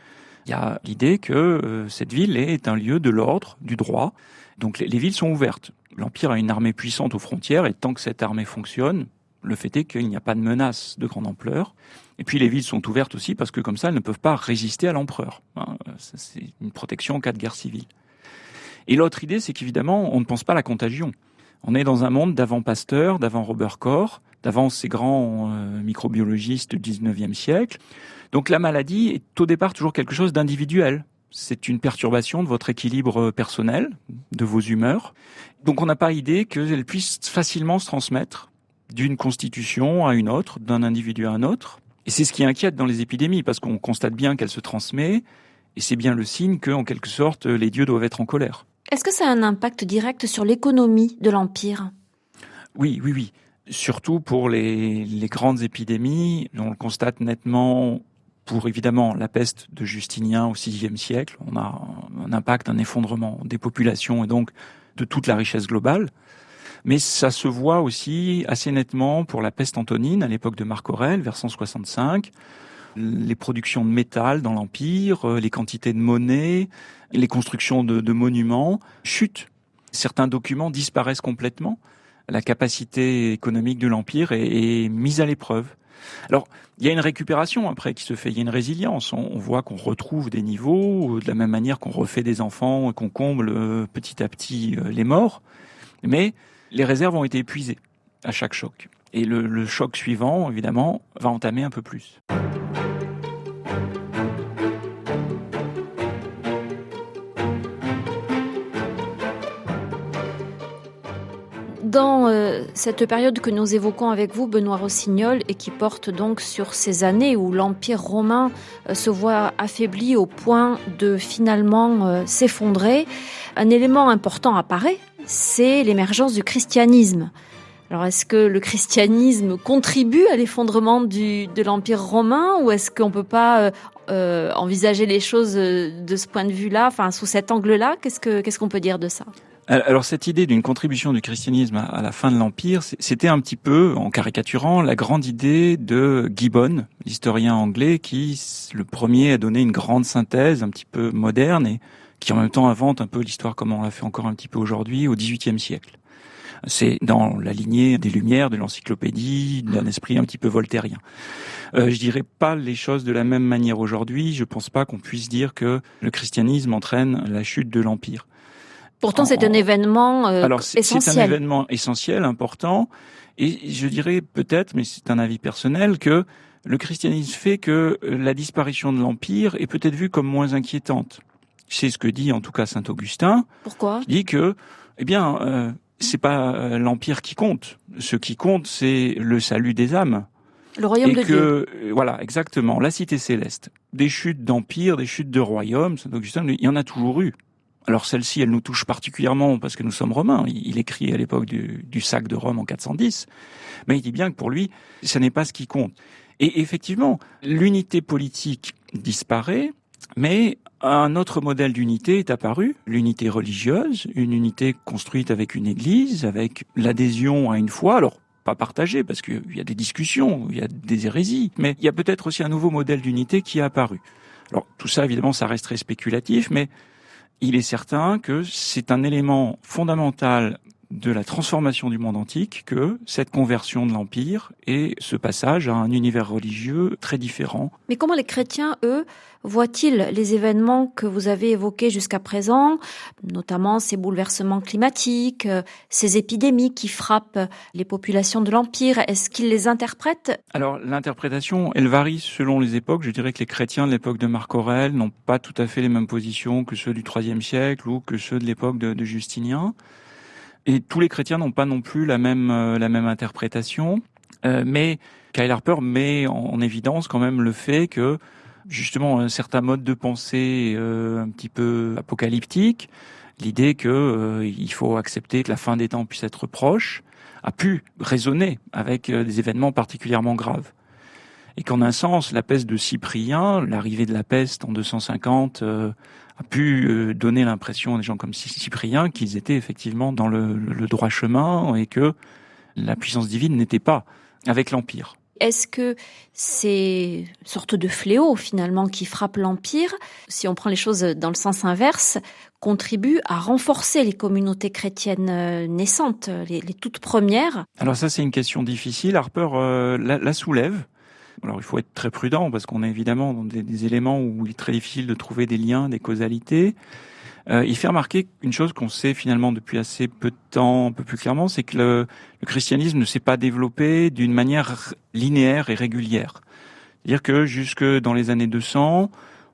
il y a l'idée que cette ville est un lieu de l'ordre, du droit. Donc les villes sont ouvertes. L'Empire a une armée puissante aux frontières, et tant que cette armée fonctionne, le fait est qu'il n'y a pas de menace de grande ampleur. Et puis les villes sont ouvertes aussi parce que comme ça, elles ne peuvent pas résister à l'empereur. C'est une protection en cas de guerre civile. Et l'autre idée, c'est qu'évidemment, on ne pense pas à la contagion. On est dans un monde d'avant Pasteur, d'avant Robert Koch, d'avant ces grands microbiologistes du 19e siècle. Donc la maladie est au départ toujours quelque chose d'individuel. C'est une perturbation de votre équilibre personnel, de vos humeurs. Donc on n'a pas idée qu'elle puisse facilement se transmettre d'une constitution à une autre, d'un individu à un autre. Et c'est ce qui inquiète dans les épidémies, parce qu'on constate bien qu'elle se transmet, et c'est bien le signe que, en quelque sorte, les dieux doivent être en colère. Est-ce que ça a un impact direct sur l'économie de l'Empire ? Oui. Surtout pour les grandes épidémies, on le constate nettement pour évidemment la peste de Justinien au VIe siècle. On a un impact, un effondrement des populations et donc de toute la richesse globale. Mais ça se voit aussi assez nettement pour la peste antonine à l'époque de Marc Aurèle, vers 165. Les productions de métal dans l'Empire, les quantités de monnaie, les constructions de monuments chutent. Certains documents disparaissent complètement. La capacité économique de l'Empire est mise à l'épreuve. Alors, il y a une récupération après qui se fait, il y a une résilience. On voit qu'on retrouve des niveaux, de la même manière qu'on refait des enfants et qu'on comble petit à petit les morts. Mais les réserves ont été épuisées à chaque choc. Et le choc suivant, évidemment, va entamer un peu plus. Dans cette période que nous évoquons avec vous, Benoît Rossignol, et qui porte donc sur ces années où l'Empire romain se voit affaibli au point de finalement s'effondrer, un élément important apparaît, c'est l'émergence du christianisme. Alors est-ce que le christianisme contribue à l'effondrement de l'Empire romain, ou est-ce qu'on ne peut pas envisager les choses de ce point de vue-là, enfin sous cet angle-là ? Qu'est-ce qu'on peut dire de ça ? Alors cette idée d'une contribution du christianisme à la fin de l'Empire, c'était un petit peu, en caricaturant, la grande idée de Gibbon, l'historien anglais, qui le premier a donné une grande synthèse un petit peu moderne et qui en même temps invente un peu l'histoire comme on l'a fait encore un petit peu aujourd'hui au XVIIIe siècle. C'est dans la lignée des Lumières, de l'encyclopédie, d'un esprit un petit peu voltairien. Je dirais pas les choses de la même manière aujourd'hui. Je pense pas qu'on puisse dire que le christianisme entraîne la chute de l'Empire. Pourtant, c'est un événement essentiel. C'est un événement essentiel, important, et je dirais peut-être, mais c'est un avis personnel, que le christianisme fait que la disparition de l'Empire est peut-être vue comme moins inquiétante. C'est ce que dit en tout cas saint Augustin. Pourquoi ? Il dit que, c'est pas l'Empire qui compte. Ce qui compte, c'est le salut des âmes. Le royaume de Dieu. Voilà, exactement, la cité céleste. Des chutes d'empire, des chutes de royaume, saint Augustin, il y en a toujours eu. Alors celle-ci, elle nous touche particulièrement parce que nous sommes romains. Il écrit à l'époque du sac de Rome en 410. Mais il dit bien que pour lui, ça n'est pas ce qui compte. Et effectivement, l'unité politique disparaît, mais un autre modèle d'unité est apparu, l'unité religieuse, une unité construite avec une église, avec l'adhésion à une foi. Alors, pas partagée, parce qu'il y a des discussions, il y a des hérésies, mais il y a peut-être aussi un nouveau modèle d'unité qui est apparu. Alors, tout ça, évidemment, ça reste très spéculatif, mais il est certain que c'est un élément fondamental de la transformation du monde antique que cette conversion de l'Empire et ce passage à un univers religieux très différent. Mais comment les chrétiens, eux, voient-ils les événements que vous avez évoqués jusqu'à présent, notamment ces bouleversements climatiques, ces épidémies qui frappent les populations de l'Empire? Est-ce qu'ils les interprètent? Alors l'interprétation, elle varie selon les époques. Je dirais que les chrétiens de l'époque de Marc Aurèle n'ont pas tout à fait les mêmes positions que ceux du IIIe siècle ou que ceux de l'époque de Justinien. Et tous les chrétiens n'ont pas non plus la même interprétation. Mais Kyle Harper met en évidence quand même le fait que justement un certain mode de pensée un petit peu apocalyptique, l'idée que il faut accepter que la fin des temps puisse être proche, a pu résonner avec des événements particulièrement graves. Et qu'en un sens, la peste de Cyprien, l'arrivée de la peste en 250, a pu donner l'impression à des gens comme Cyprien qu'ils étaient effectivement dans le droit chemin et que la puissance divine n'était pas avec l'Empire. Est-ce que ces sortes de fléaux, finalement, qui frappent l'Empire, si on prend les choses dans le sens inverse, contribuent à renforcer les communautés chrétiennes naissantes, les toutes premières? Alors ça, c'est une question difficile. Harper la soulève. Alors il faut être très prudent parce qu'on est évidemment dans des éléments où il est très difficile de trouver des liens, des causalités. Il fait remarquer une chose qu'on sait finalement depuis assez peu de temps, un peu plus clairement, c'est que le christianisme ne s'est pas développé d'une manière linéaire et régulière. C'est-à-dire que jusque dans les années 200,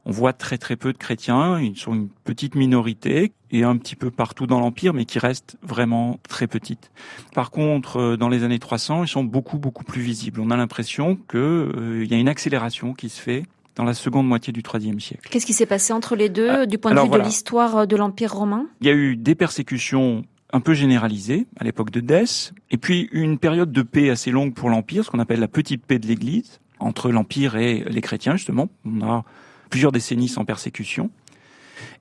on voit très très peu de chrétiens, ils sont une petite minorité et un petit peu partout dans l'Empire, mais qui reste vraiment très petite. Par contre, dans les années 300, ils sont beaucoup plus visibles. On a l'impression que y a une accélération qui se fait dans la seconde moitié du IIIe siècle. Qu'est-ce qui s'est passé entre les deux, du point de vue de l'histoire de l'Empire romain? Il y a eu des persécutions un peu généralisées à l'époque de Dèce, et puis une période de paix assez longue pour l'Empire, ce qu'on appelle la petite paix de l'Église, entre l'Empire et les chrétiens, justement. On a plusieurs décennies sans persécution.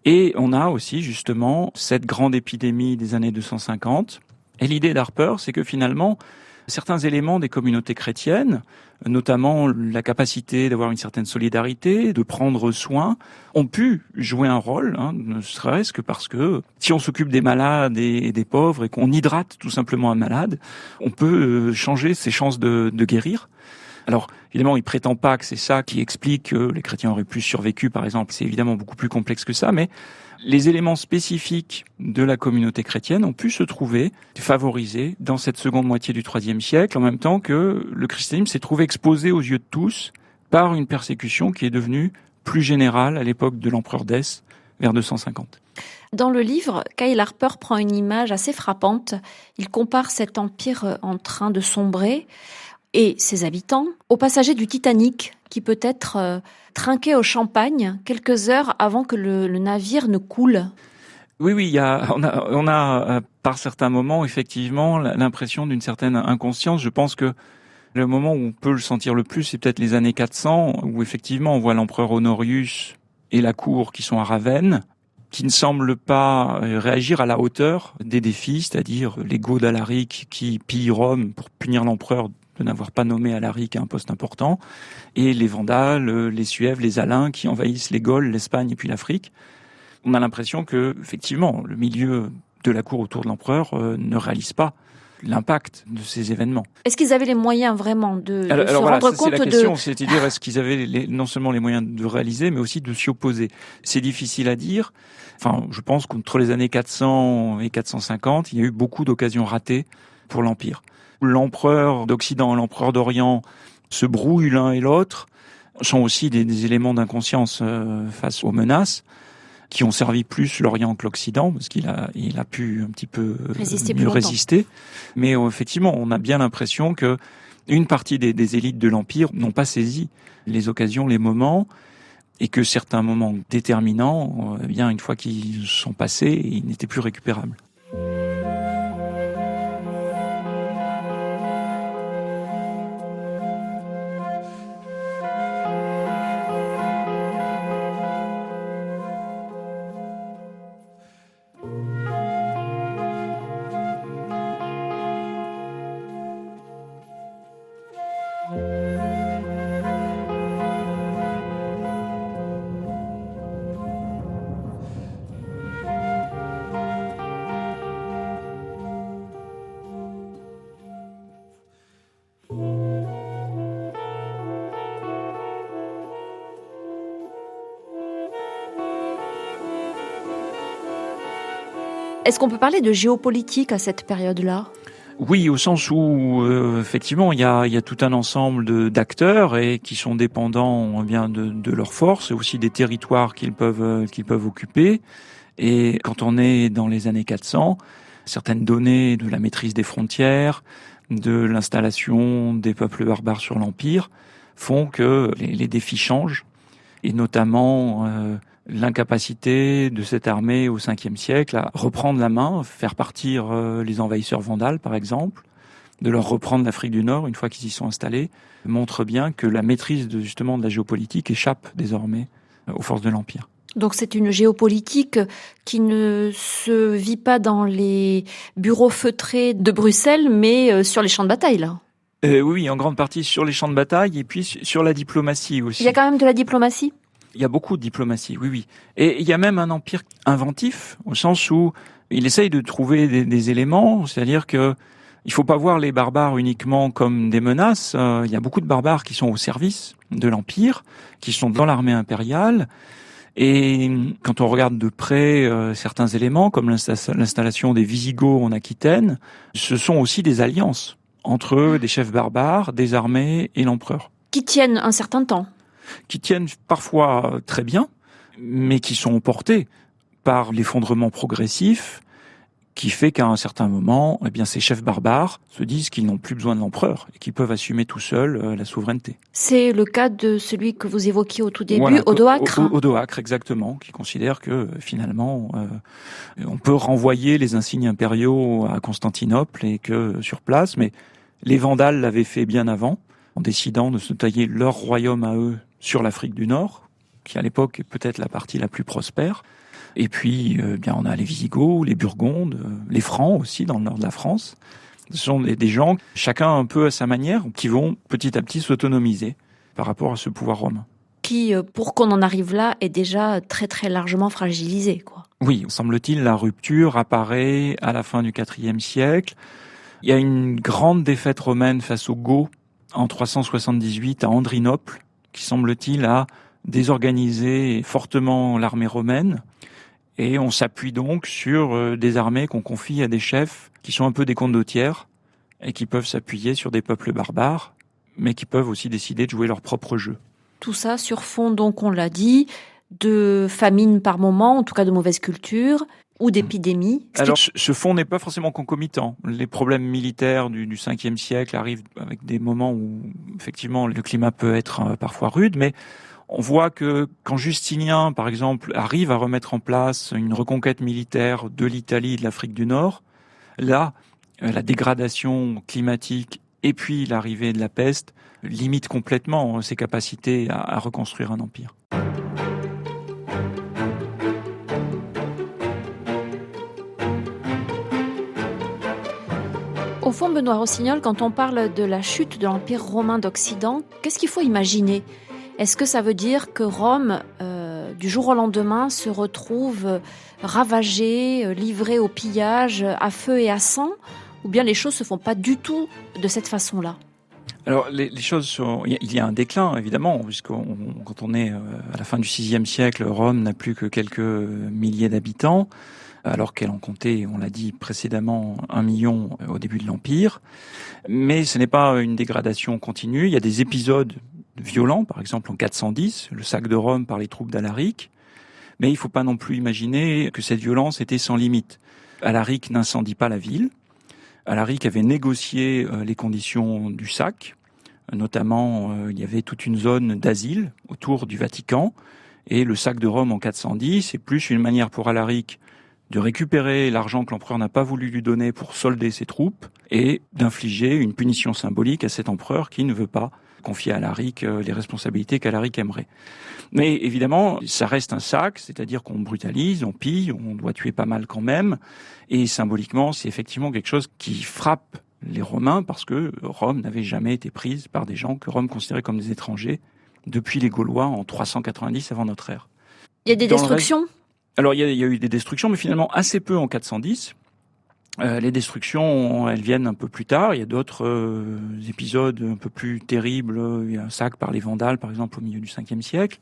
Et on a aussi, justement, cette grande épidémie des années 250. Et l'idée d'Harper, c'est que finalement, certains éléments des communautés chrétiennes, notamment la capacité d'avoir une certaine solidarité, de prendre soin, ont pu jouer un rôle, ne serait-ce que parce que si on s'occupe des malades et des pauvres et qu'on hydrate tout simplement un malade, on peut changer ses chances de guérir. Alors, évidemment, il prétend pas que c'est ça qui explique que les chrétiens auraient plus survécu, par exemple. C'est évidemment beaucoup plus complexe que ça, mais les éléments spécifiques de la communauté chrétienne ont pu se trouver favorisés dans cette seconde moitié du IIIe siècle, en même temps que le christianisme s'est trouvé exposé aux yeux de tous par une persécution qui est devenue plus générale à l'époque de l'empereur Dèce, vers 250. Dans le livre, Kyle Harper prend une image assez frappante. Il compare cet empire en train de sombrer et ses habitants aux passagers du Titanic qui peut être trinqué au champagne quelques heures avant que le navire ne coule. Oui, on a par certains moments effectivement l'impression d'une certaine inconscience. Je pense que le moment où on peut le sentir le plus, c'est peut-être les années 400, où effectivement on voit l'empereur Honorius et la cour qui sont à Ravenne, qui ne semblent pas réagir à la hauteur des défis, c'est-à-dire les Goths d'Alaric qui pillent Rome pour punir l'empereur de n'avoir pas nommé Alaric à un poste important, et les Vandales, les Suèves, les Alains qui envahissent les Gaules, l'Espagne et puis l'Afrique. On a l'impression que, effectivement, le milieu de la cour autour de l'empereur ne réalise pas l'impact de ces événements. Est-ce qu'ils avaient les moyens vraiment de se voilà, rendre compte de... C'est la question, c'est-à-dire est-ce qu'ils avaient non seulement les moyens de réaliser, mais aussi de s'y opposer. C'est difficile à dire. Enfin, je pense qu'entre les années 400 et 450, il y a eu beaucoup d'occasions ratées pour l'Empire. L'empereur d'Occident et l'empereur d'Orient se brouillent l'un et l'autre, sont aussi des éléments d'inconscience face aux menaces, qui ont servi plus l'Orient que l'Occident, parce qu'il a pu un petit peu mieux résister. Mais effectivement, on a bien l'impression que une partie des élites de l'Empire n'ont pas saisi les occasions, les moments, et que certains moments déterminants, bien une fois qu'ils sont passés, ils n'étaient plus récupérables. Est-ce qu'on peut parler de géopolitique à cette période-là ? Oui, au sens où effectivement il y a tout un ensemble d'acteurs et qui sont dépendants bien de leurs forces et aussi des territoires qu'ils peuvent occuper. Et quand on est dans les années 400, certaines données de la maîtrise des frontières, de l'installation des peuples barbares sur l'Empire font que les défis changent, et notamment l'incapacité de cette armée au Ve siècle à reprendre la main, faire partir les envahisseurs vandales, par exemple, de leur reprendre l'Afrique du Nord une fois qu'ils y sont installés, montre bien que la maîtrise justement de la géopolitique échappe désormais aux forces de l'Empire. Donc c'est une géopolitique qui ne se vit pas dans les bureaux feutrés de Bruxelles, mais sur les champs de bataille, là. Oui, en grande partie sur les champs de bataille et puis sur la diplomatie aussi. Il y a quand même de la diplomatie ? Il y a beaucoup de diplomatie, oui. Et il y a même un empire inventif, au sens où il essaye de trouver des éléments, c'est-à-dire que il faut pas voir les barbares uniquement comme des menaces. Il y a beaucoup de barbares qui sont au service de l'Empire, qui sont dans l'armée impériale. Et quand on regarde de près certains éléments, comme l'installation des Visigoths en Aquitaine, ce sont aussi des alliances entre des chefs barbares, des armées et l'empereur. Qui tiennent un certain temps. Qui tiennent parfois très bien, mais qui sont emportés par l'effondrement progressif qui fait qu'à un certain moment, eh bien, ces chefs barbares se disent qu'ils n'ont plus besoin de l'empereur et qu'ils peuvent assumer tout seuls la souveraineté. C'est le cas de celui que vous évoquiez au tout début, voilà, Odoacre. Odoacre, exactement, qui considère que finalement, on peut renvoyer les insignes impériaux à Constantinople et que sur place, mais les Vandales l'avaient fait bien avant, en décidant de se tailler leur royaume à eux sur l'Afrique du Nord, qui à l'époque est peut-être la partie la plus prospère. Et puis, bien, on a les Visigoths, les Burgondes, les Francs aussi dans le nord de la France. Ce sont des gens, chacun un peu à sa manière, qui vont petit à petit s'autonomiser par rapport à ce pouvoir romain. Qui, pour qu'on en arrive là, est déjà très très largement fragilisé, quoi. Oui, semble-t-il, la rupture apparaît à la fin du IVe siècle. Il y a une grande défaite romaine face aux Goths en 378 à Andrinople, qui semble-t-il a désorganisé fortement l'armée romaine. Et on s'appuie donc sur des armées qu'on confie à des chefs qui sont un peu des condottières et qui peuvent s'appuyer sur des peuples barbares, mais qui peuvent aussi décider de jouer leur propre jeu. Tout ça sur fond, donc on l'a dit, de famine par moment, en tout cas de mauvaise culture, ou d'épidémie. Alors, ce fond n'est pas forcément concomitant. Les problèmes militaires du 5e siècle arrivent avec des moments où, effectivement, le climat peut être parfois rude, mais on voit que quand Justinien, par exemple, arrive à remettre en place une reconquête militaire de l'Italie et de l'Afrique du Nord, là, la dégradation climatique et puis l'arrivée de la peste limite complètement ses capacités à reconstruire un empire. Au fond, Benoît Rossignol, quand on parle de la chute de l'Empire romain d'Occident, qu'est-ce qu'il faut imaginer ? Est-ce que ça veut dire que Rome, du jour au lendemain, se retrouve ravagée, livrée au pillage, à feu et à sang ? Ou bien les choses se font pas du tout de cette façon-là ? Alors, les choses sont... Il y a un déclin, évidemment, puisque quand on est à la fin du VIe siècle, Rome n'a plus que quelques milliers d'habitants, alors qu'elle en comptait, on l'a dit précédemment, 1 million au début de l'Empire. Mais ce n'est pas une dégradation continue. Il y a des épisodes violents, par exemple en 410, le sac de Rome par les troupes d'Alaric. Mais il ne faut pas non plus imaginer que cette violence était sans limite. Alaric n'incendie pas la ville. Alaric avait négocié les conditions du sac. Notamment, il y avait toute une zone d'asile autour du Vatican. Et le sac de Rome en 410, c'est plus une manière pour Alaric de récupérer l'argent que l'empereur n'a pas voulu lui donner pour solder ses troupes et d'infliger une punition symbolique à cet empereur qui ne veut pas confier à Alaric les responsabilités qu'Alaric aimerait. Mais évidemment, ça reste un sac, c'est-à-dire qu'on brutalise, on pille, on doit tuer pas mal quand même. Et symboliquement, c'est effectivement quelque chose qui frappe les Romains parce que Rome n'avait jamais été prise par des gens que Rome considérait comme des étrangers depuis les Gaulois en 390 avant notre ère. Il y a des destructions ? Alors, il y a eu des destructions, mais finalement assez peu en 410. Les destructions, elles viennent un peu plus tard. Il y a d'autres épisodes un peu plus terribles. Il y a un sac par les Vandales, par exemple, au milieu du 5e siècle.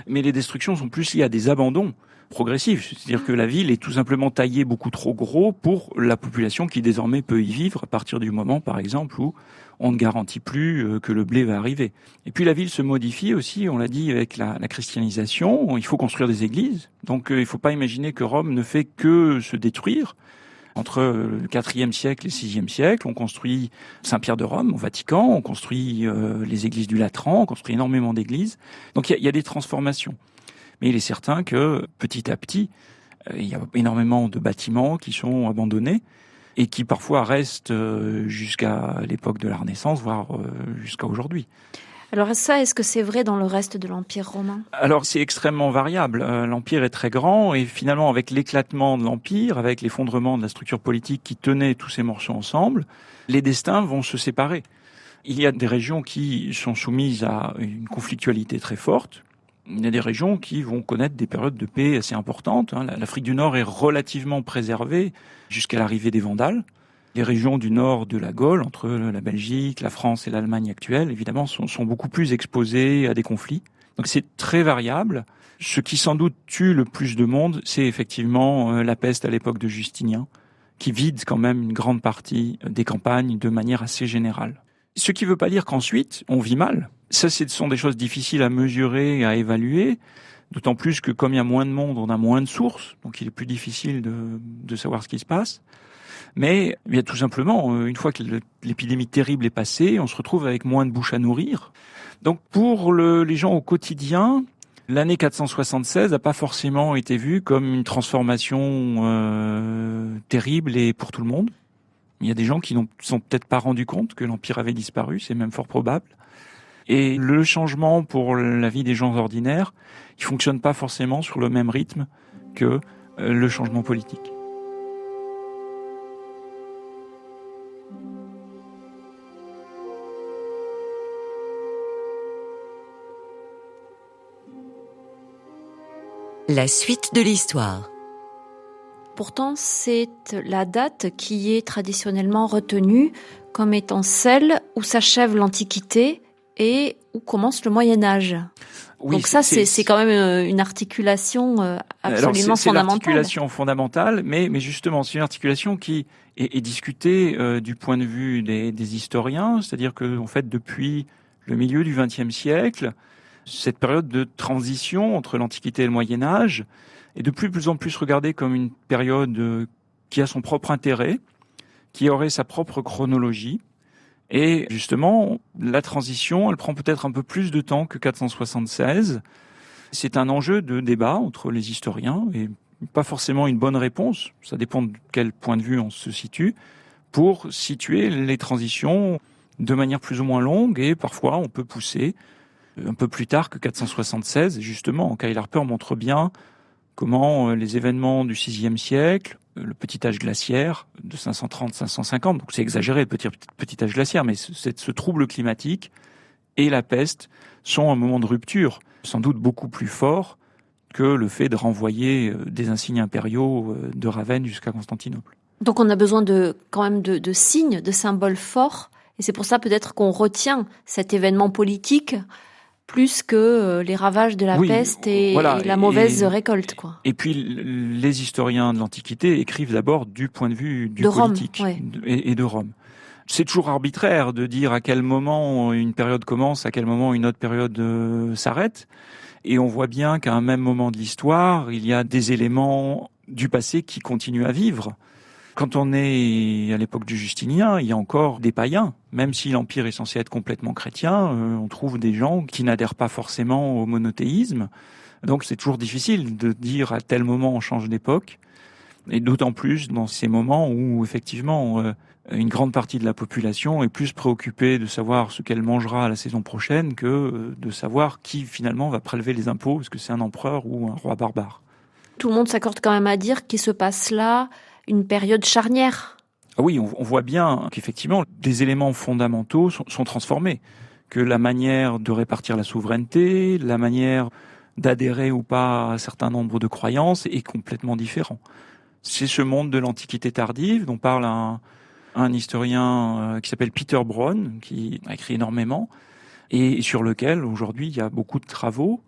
Mais les destructions sont plus liées à des abandons progressive. C'est-à-dire que la ville est tout simplement taillée beaucoup trop gros pour la population qui désormais peut y vivre à partir du moment, par exemple, où on ne garantit plus que le blé va arriver. Et puis la ville se modifie aussi, on l'a dit, avec la christianisation. Il faut construire des églises. Donc il ne faut pas imaginer que Rome ne fait que se détruire. Entre le IVe siècle et le VIe siècle, on construit Saint-Pierre de Rome au Vatican, on construit les églises du Latran, on construit énormément d'églises. Donc il y a des transformations. Mais il est certain que petit à petit, il y a énormément de bâtiments qui sont abandonnés et qui parfois restent jusqu'à l'époque de la Renaissance, voire jusqu'à aujourd'hui. Alors ça, est-ce que c'est vrai dans le reste de l'Empire romain ? Alors c'est extrêmement variable. L'Empire est très grand et finalement avec l'éclatement de l'Empire, avec l'effondrement de la structure politique qui tenait tous ces morceaux ensemble, les destins vont se séparer. Il y a des régions qui sont soumises à une conflictualité très forte. Il y a des régions qui vont connaître des périodes de paix assez importantes. L'Afrique du Nord est relativement préservée jusqu'à l'arrivée des Vandales. Les régions du nord de la Gaule, entre la Belgique, la France et l'Allemagne actuelle, évidemment, sont beaucoup plus exposées à des conflits. Donc c'est très variable. Ce qui sans doute tue le plus de monde, c'est effectivement la peste à l'époque de Justinien, qui vide quand même une grande partie des campagnes de manière assez générale. Ce qui ne veut pas dire qu'ensuite, on vit mal. Ça, ce sont des choses difficiles à mesurer, à évaluer, d'autant plus que comme il y a moins de monde, on a moins de sources, donc il est plus difficile de savoir ce qui se passe. Mais il y a tout simplement, une fois que l'épidémie terrible est passée, on se retrouve avec moins de bouches à nourrir. Donc pour les gens au quotidien, l'année 476 n'a pas forcément été vue comme une transformation terrible et pour tout le monde. Il y a des gens qui ne sont peut-être pas rendus compte que l'Empire avait disparu, c'est même fort probable. Et le changement pour la vie des gens ordinaires, il fonctionne pas forcément sur le même rythme que le changement politique. La suite de l'histoire. Pourtant, c'est la date qui est traditionnellement retenue comme étant celle où s'achève l'Antiquité et où commence le Moyen-Âge. Oui, donc ça, c'est quand même une articulation absolument fondamentale. C'est l'articulation fondamentale, mais justement, c'est une articulation qui est discutée du point de vue des historiens, c'est-à-dire que en fait, depuis le milieu du XXe siècle, cette période de transition entre l'Antiquité et le Moyen-Âge est de plus en plus regardée comme une période qui a son propre intérêt, qui aurait sa propre chronologie. Et justement, la transition, elle prend peut-être un peu plus de temps que 476. C'est un enjeu de débat entre les historiens et pas forcément une bonne réponse. Ça dépend de quel point de vue on se situe pour situer les transitions de manière plus ou moins longue et parfois on peut pousser un peu plus tard que 476. Justement, Kyle Harper montre bien comment les événements du VIe siècle, le petit âge glaciaire de 530-550, donc c'est exagéré le petit âge glaciaire, mais ce trouble climatique et la peste sont un moment de rupture, sans doute beaucoup plus fort que le fait de renvoyer des insignes impériaux de Ravenne jusqu'à Constantinople. Donc on a besoin quand même de signes, de symboles forts, et c'est pour ça peut-être qu'on retient cet événement politique plus que les ravages de la peste et la mauvaise récolte, quoi. Et puis, les historiens de l'Antiquité écrivent d'abord du point de vue du politique Rome, et de Rome. C'est toujours arbitraire de dire à quel moment une période commence, à quel moment une autre période s'arrête. Et on voit bien qu'à un même moment de l'histoire, il y a des éléments du passé qui continuent à vivre. Quand on est à l'époque du Justinien, il y a encore des païens. Même si l'Empire est censé être complètement chrétien, on trouve des gens qui n'adhèrent pas forcément au monothéisme. Donc c'est toujours difficile de dire à tel moment on change d'époque. Et d'autant plus dans ces moments où effectivement une grande partie de la population est plus préoccupée de savoir ce qu'elle mangera la saison prochaine que de savoir qui finalement va prélever les impôts, est-ce que c'est un empereur ou un roi barbare. Tout le monde s'accorde quand même à dire qu'il se passe là une période charnière. Ah oui, on voit bien qu'effectivement, des éléments fondamentaux sont transformés. Que la manière de répartir la souveraineté, la manière d'adhérer ou pas à un certain nombre de croyances est complètement différent. C'est ce monde de l'Antiquité tardive dont parle un historien qui s'appelle Peter Brown, qui a écrit énormément, et sur lequel aujourd'hui il y a beaucoup de travaux.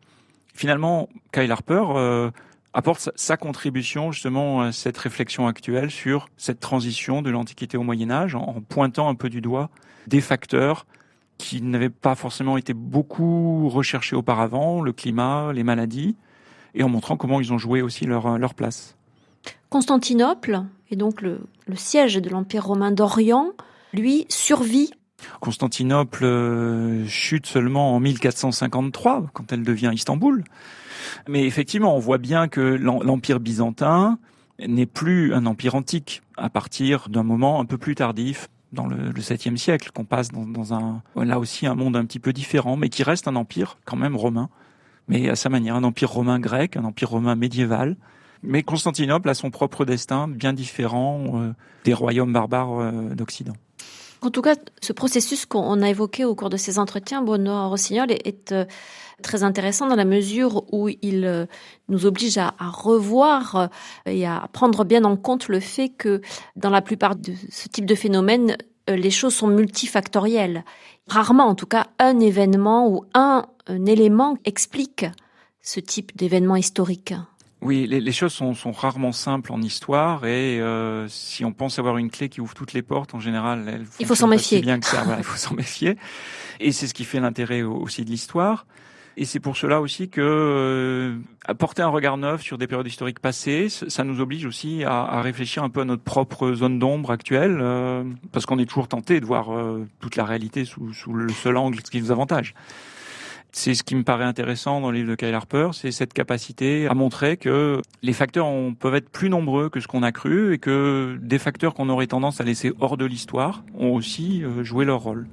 Finalement, Kyle Harper apporte sa contribution justement à cette réflexion actuelle sur cette transition de l'Antiquité au Moyen-Âge, en pointant un peu du doigt des facteurs qui n'avaient pas forcément été beaucoup recherchés auparavant, le climat, les maladies, et en montrant comment ils ont joué aussi leur place. Constantinople, et donc le siège de l'Empire romain d'Orient, lui, survit. Constantinople chute seulement en 1453, quand elle devient Istanbul. Mais effectivement, on voit bien que l'Empire byzantin n'est plus un empire antique, à partir d'un moment un peu plus tardif, dans le 7e siècle, qu'on passe dans là aussi un monde un petit peu différent, mais qui reste un empire quand même romain, mais à sa manière, un empire romain grec, un empire romain médiéval. Mais Constantinople a son propre destin, bien différent des royaumes barbares d'Occident. En tout cas, ce processus qu'on a évoqué au cours de ces entretiens, Benoît Rossignol, est très intéressant dans la mesure où il nous oblige à revoir et à prendre bien en compte le fait que dans la plupart de ce type de phénomène, les choses sont multifactorielles. Rarement, en tout cas, un événement ou un élément explique ce type d'événement historique. Oui, les choses sont rarement simples en histoire et si on pense avoir une clé qui ouvre toutes les portes, en général, il faut s'en méfier. Bien que ça, voilà, il faut s'en méfier. Et c'est ce qui fait l'intérêt aussi de l'histoire. Et c'est pour cela aussi que apporter un regard neuf sur des périodes historiques passées, ça nous oblige aussi à réfléchir un peu à notre propre zone d'ombre actuelle, parce qu'on est toujours tenté de voir toute la réalité sous le seul angle qui nous avantage. C'est ce qui me paraît intéressant dans le livre de Kyle Harper, c'est cette capacité à montrer que les facteurs peuvent être plus nombreux que ce qu'on a cru et que des facteurs qu'on aurait tendance à laisser hors de l'histoire ont aussi joué leur rôle.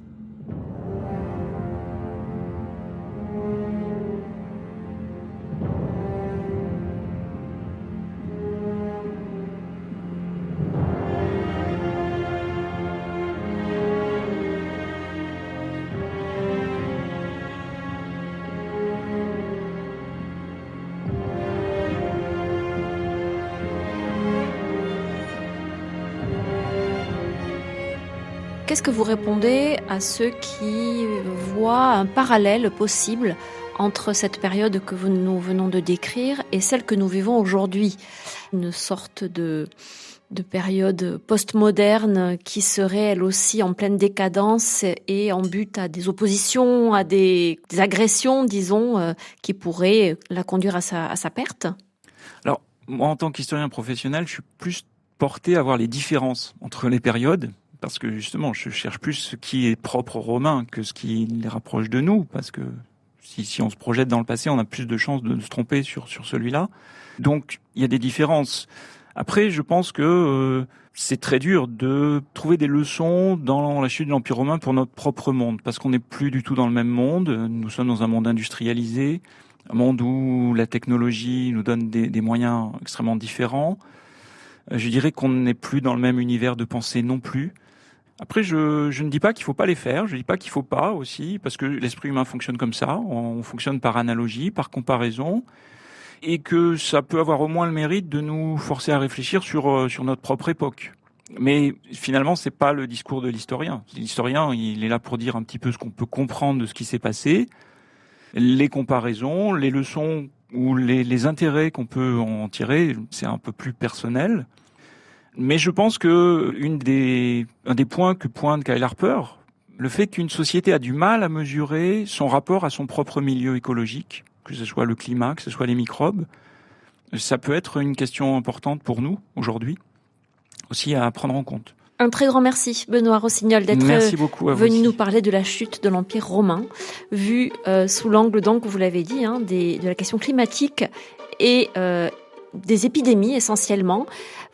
Qu'est-ce que vous répondez à ceux qui voient un parallèle possible entre cette période que nous venons de décrire et celle que nous vivons aujourd'hui? Une sorte de période postmoderne qui serait elle aussi en pleine décadence et en but à des oppositions, à des agressions, disons, qui pourraient la conduire à sa perte? Alors, moi, en tant qu'historien professionnel, je suis plus porté à voir les différences entre les périodes. Parce que justement, je cherche plus ce qui est propre aux Romains que ce qui les rapproche de nous. Parce que si on se projette dans le passé, on a plus de chances de se tromper sur celui-là. Donc, il y a des différences. Après, je pense que c'est très dur de trouver des leçons dans la chute de l'Empire romain pour notre propre monde. Parce qu'on n'est plus du tout dans le même monde. Nous sommes dans un monde industrialisé. Un monde où la technologie nous donne des moyens extrêmement différents. Je dirais qu'on n'est plus dans le même univers de pensée non plus. Après, je ne dis pas qu'il faut pas les faire, je dis pas qu'il faut pas aussi, parce que l'esprit humain fonctionne comme ça, on fonctionne par analogie, par comparaison, et que ça peut avoir au moins le mérite de nous forcer à réfléchir sur notre propre époque. Mais finalement, c'est pas le discours de l'historien. L'historien, il est là pour dire un petit peu ce qu'on peut comprendre de ce qui s'est passé, les comparaisons, les leçons ou les intérêts qu'on peut en tirer, c'est un peu plus personnel. Mais je pense que un des points que pointe Kyle Harper, le fait qu'une société a du mal à mesurer son rapport à son propre milieu écologique, que ce soit le climat, que ce soit les microbes, ça peut être une question importante pour nous aujourd'hui, aussi à prendre en compte. Un très grand merci, Benoît Rossignol, d'être venu nous parler de la chute de l'Empire romain, vu sous l'angle, donc, vous l'avez dit, de la question climatique et des épidémies essentiellement.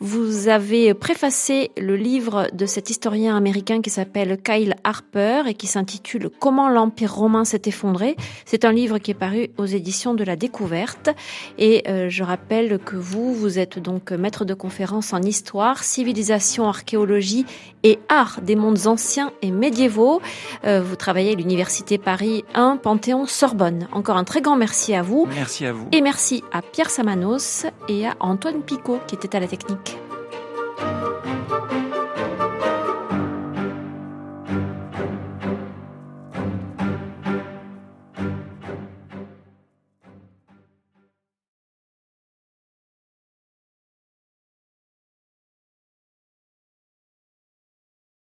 Vous avez préfacé le livre de cet historien américain qui s'appelle Kyle Harper et qui s'intitule « Comment l'Empire romain s'est effondré ». C'est un livre qui est paru aux éditions de la Découverte. Et je rappelle que vous êtes donc maître de conférences en histoire, civilisation, archéologie et art des mondes anciens et médiévaux. Vous travaillez à l'Université Paris 1, Panthéon-Sorbonne. Encore un très grand merci à vous. Merci à vous. Et merci à Pierre Samanos et à Antoine Picot qui était à la technique.